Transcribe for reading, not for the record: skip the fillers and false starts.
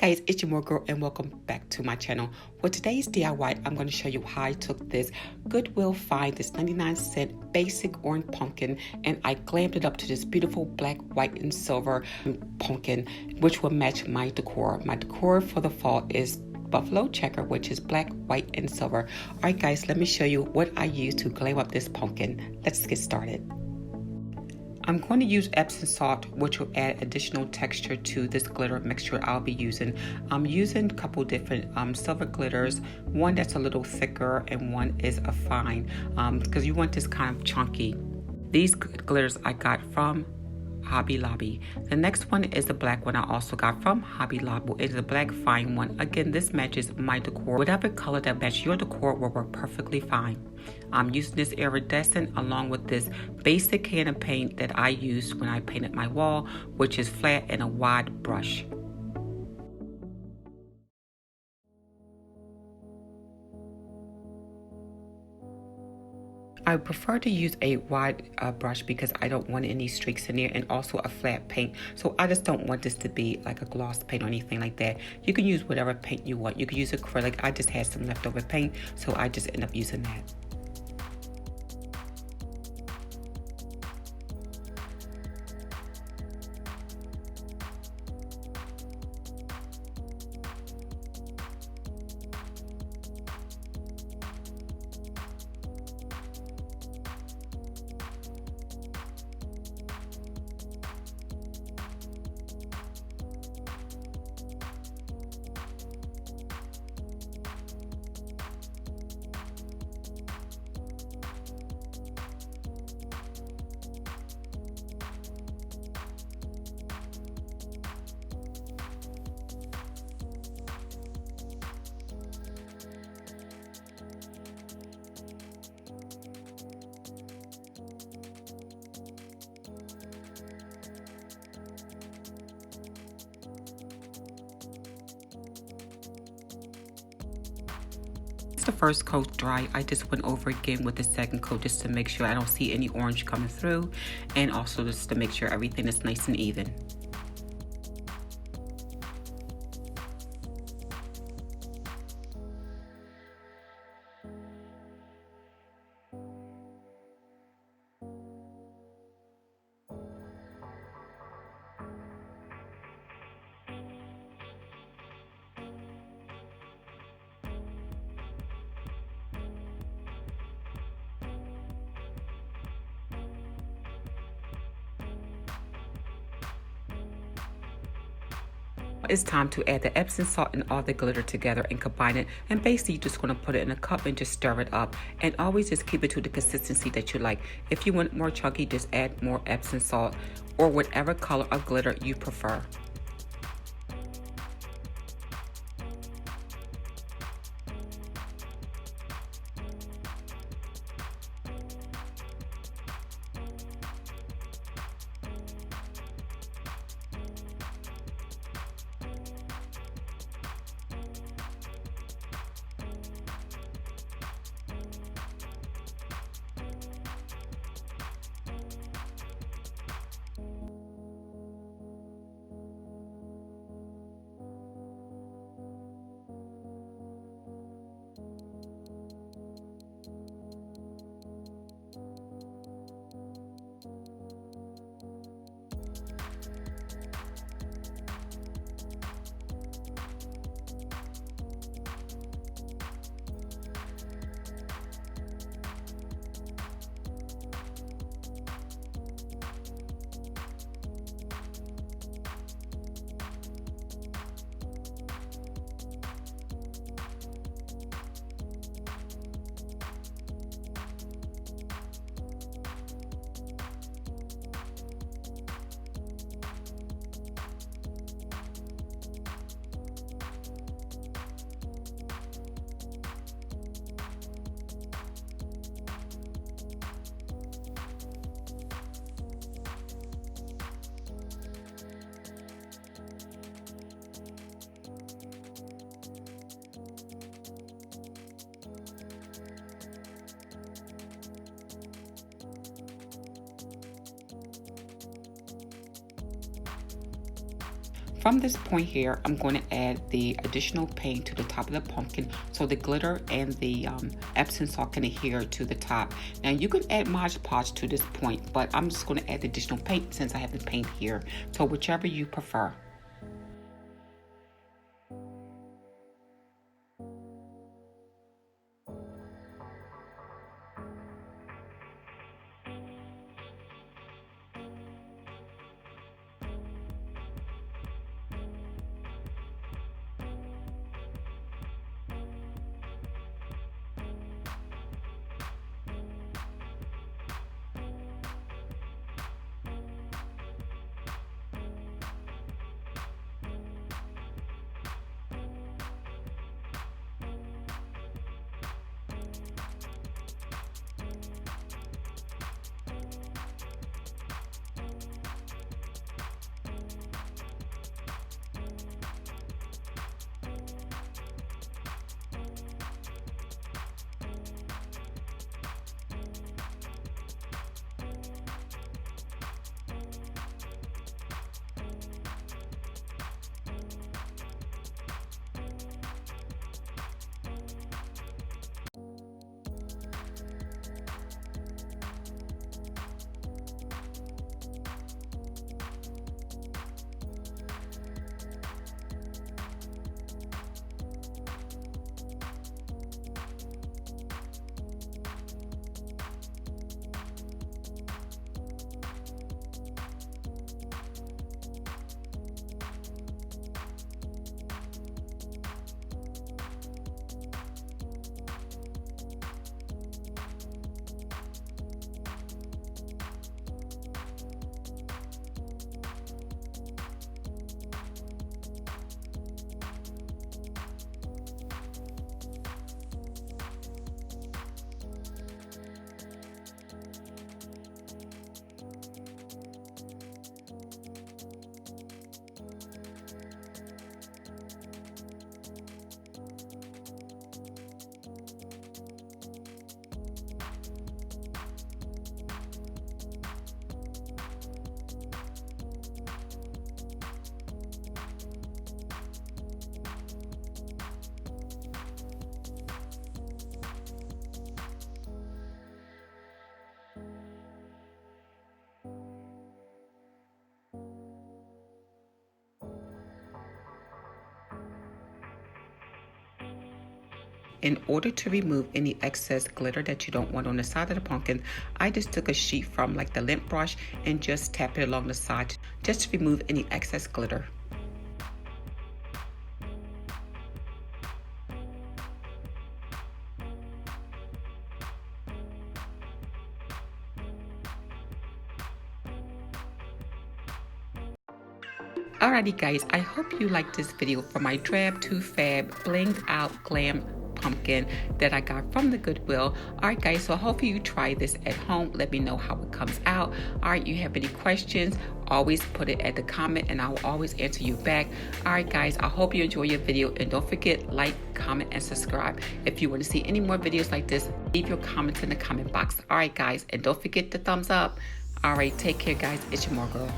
Guys, it's your Mooregirl and welcome back to my channel. For today's DIY, I'm going to show you how I took this Goodwill find, this 99-cent basic orange pumpkin, and I glammed it up to this beautiful black, white, and silver pumpkin, which will match my decor. My decor for the fall is buffalo checker, which is black, white, and silver. All right, guys, let me show you what I used to glam up this pumpkin. Let's get started. I'm going to use Epsom salt, which will add additional texture to this glitter mixture I'll be using. I'm using a couple different silver glitters, one that's a little thicker and one is a fine, because you want this kind of chunky. These glitters I got from Hobby Lobby. The next one is the black one I also got from Hobby Lobby. It's a black fine one. Again, this matches my decor. Whatever color that matches your decor will work perfectly fine. I'm using this iridescent along with this basic can of paint that I used when I painted my wall, which is flat and a wide brush. I prefer to use a wide brush because I don't want any streaks in there, and also a flat paint. So I just don't want this to be like a gloss paint or anything like that. You can use whatever paint you want. You can use acrylic. I just had some leftover paint, so I just end up using that. The first coat dry, I just went over again with the second coat just to make sure I don't see any orange coming through, and also just to make sure everything is nice and even. It's time to add the Epsom salt and all the glitter together and combine it, and basically you're just going to put it in a cup and just stir it up, and always just keep it to the consistency that you like. If you want it more chunky, just add more Epsom salt or whatever color of glitter you prefer. From this point here, I'm going to add the additional paint to the top of the pumpkin so the glitter and the Epsom salt can adhere to the top. Now you can add Mod Podge to this point, but I'm just going to add the additional paint since I have the paint here. So whichever you prefer. In order to remove any excess glitter that you don't want on the side of the pumpkin, I just took a sheet from like the lint brush and just tap it along the side just to remove any excess glitter. Alrighty guys, I hope you liked this video for my Drab 2 Fab blinged out glam pumpkin that I got from the Goodwill. Alright guys, so hopefully you try this at home. Let me know how it comes out. Alright, you have any questions, always put it at the comment and I will always answer you back. Alright guys, I hope you enjoy your video and don't forget, like, comment, and subscribe. If you want to see any more videos like this, leave your comments in the comment box. Alright guys, and don't forget the thumbs up. Alright, take care guys, it's your Mooregirl.